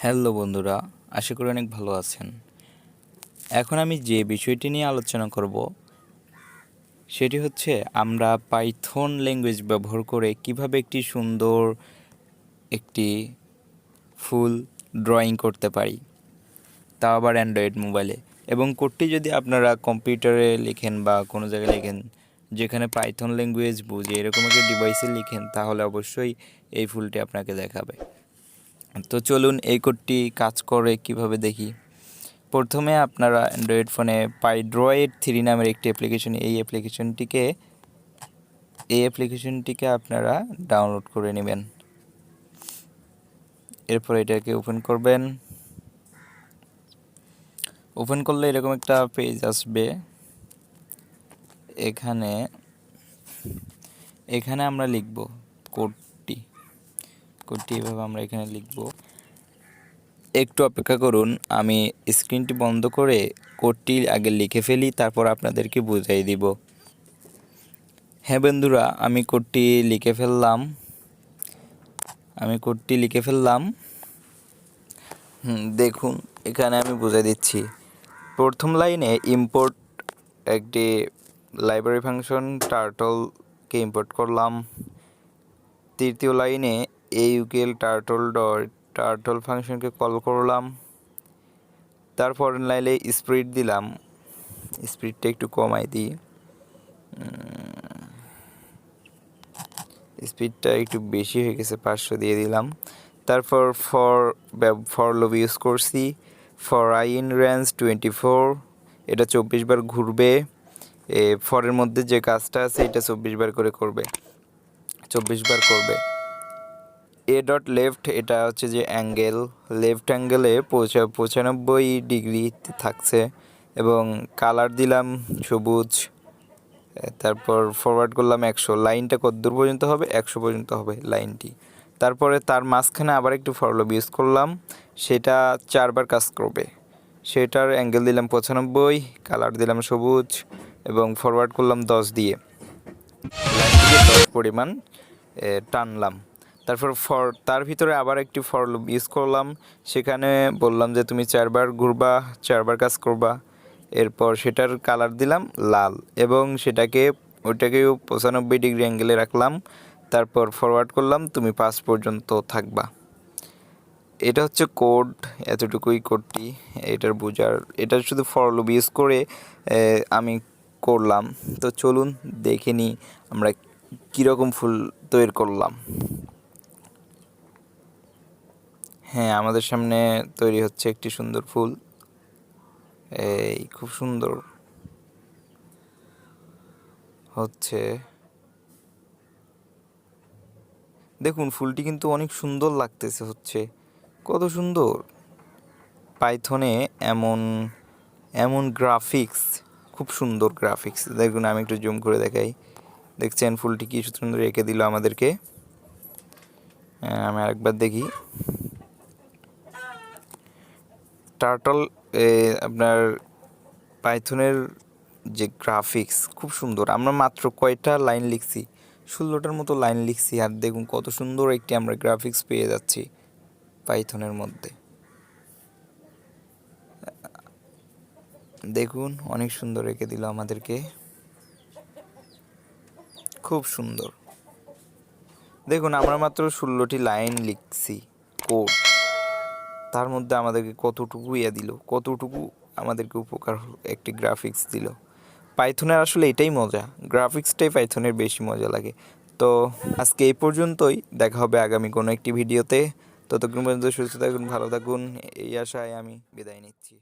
Hello বন্ধুরা, আশা করি অনেক ভালো আছেন। এখন আমি যে বিষয়টি নিয়ে আলোচনা করব সেটি হচ্ছে আমরা পাইথন ল্যাঙ্গুয়েজ ব্যবহার করে কিভাবে একটি সুন্দর একটি ফুল ড্রয়িং করতে পারি, তাও আবার অ্যান্ড্রয়েড মোবাইলে। এবং কোডটি যদি আপনারা কম্পিউটারে লেখেন বা কোনো জায়গায় লেখেন যেখানে পাইথন ল্যাঙ্গুয়েজ বুঝে এরকম একটা ডিভাইসে লিখেন, তাহলে অবশ্যই এই ফুলটি আপনাকে দেখাবে। তো চলুন এই কোডটি কাজ করে কিভাবে দেখি। প্রথমে আপনারা অ্যান্ড্রয়েড ফোনে পাইড্রয়েড 3 নামের একটি অ্যাপ্লিকেশন, এই অ্যাপ্লিকেশনটিকে আপনারা ডাউনলোড করে নেবেন। এরপর এটাকে ওপেন করবেন। ওপেন করলে এরকম একটা পেজ আসবে। এখানে আমরা লিখব কোডটি এভাবে আমরা এখানে লিখব। একটু অপেক্ষা করুন, আমি স্ক্রিনটি বন্ধ করে কোডটি আগে লিখে ফেলি, তারপর আপনাদেরকে বুঝিয়ে দিব। হ্যাঁ বন্ধুরা, আমি কোডটি লিখে ফেললাম। দেখুন এখানে আমি বুঝিয়ে দিচ্ছি। প্রথম লাইনে ইম্পোর্ট একটি লাইব্রেরি ফাংশন টার্টলকে ইম্পোর্ট করলাম। তৃতীয় লাইনে AUKL টার্টল ফাংশনকে কল করলাম। তারপর লাইনে স্পিড দিলাম, স্পিডটা একটু কমাই দিই, স্পিডটা একটু বেশি হয়ে গেছে, 500 দিয়ে দিলাম। তারপর ফর লুপ ইউজ করছি। ফর আই ইন রেঞ্জ 24, এটা 24 বার ঘুরবে। ফরের মধ্যে যে কাজটা আছে এটা 24 বার করে করবে, 24 বার করবে। A.left, এটা হচ্ছে যে অ্যাঙ্গেল, লেফট অ্যাঙ্গেলে 95 ডিগ্রি থাকছে এবং কালার দিলাম সবুজ। তারপর ফরওয়ার্ড করলাম 100, লাইনটা কতদূর পর্যন্ত হবে? 100 পর্যন্ত হবে লাইনটি। তারপরে তার মাঝখানে আবার একটু ফর লুপ ইউজ করলাম, সেটা 4 বার কাজ করবে। সেটার অ্যাঙ্গেল দিলাম 95, কালার দিলাম সবুজ এবং ফরওয়ার্ড করলাম 10 দিয়ে, লাইনটিকে 10 পরিমাণ টানলাম। তারপর তার ভিতরে আবার একটি ফর লুপ ইউজ করলাম, সেখানে বললাম যে তুমি 4 বার ঘুরবা, 4 বার কাজ করবা। এরপর সেটার কালার দিলাম লাল এবং ওইটাকেও 95 ডিগ্রি অ্যাঙ্গেলে রাখলাম। তারপর ফরওয়ার্ড করলাম তুমি 5 পর্যন্ত থাকবা। এটা হচ্ছে কোড, এতটুকুই কোডটি এটার বোঝার। এটা শুধু ফর লুপ ইউজ করে আমি করলাম। তো চলুন দেখে নিই আমরা কীরকম ফুল তৈরি করলাম। হ্যাঁ, আমাদের সামনে তৈরি হচ্ছে একটি সুন্দর ফুল। এই খুব সুন্দর হচ্ছে, দেখুন ফুলটি কিন্তু অনেক সুন্দর লাগতেছে, হচ্ছে কত সুন্দর। পাইথনে এমন গ্রাফিক্স, খুব সুন্দর গ্রাফিক্স। দেখুন আমি একটু জুম করে দেখাই, দেখছেন ফুলটি কি সুন্দর রেখে দিল আমাদেরকে। আমি আরেকবার দেখি। টার্টল আপনার পাইথনের যে গ্রাফিক্স খুব সুন্দর। আমরা মাত্র কয়টা লাইন লিখছি? 16টার মতো লাইন লিখছি, আর দেখুন কত সুন্দর একটি আমরা গ্রাফিক্স পেয়ে যাচ্ছি পাইথনের মধ্যে। দেখুন অনেক সুন্দর রেখে দিল আমাদেরকে, খুব সুন্দর। দেখুন আমরা মাত্র 16টি লাইন লিখছি কোড, তার মধ্যে আমাদেরকে কতটুকু কতটুকু আমাদেরকে উপকার একটি গ্রাফিক্স দিল। পাইথনের আসলে এটাই মজা, গ্রাফিক্সটাই পাইথনের বেশি মজা লাগে। তো আজকে এই পর্যন্তই, দেখা হবে আগামী কোনো একটি ভিডিওতে। ততক্ষণ পর্যন্ত সুস্থ থাকুন, ভালো থাকুন, এই আশায় আমি বিদায় নিচ্ছি।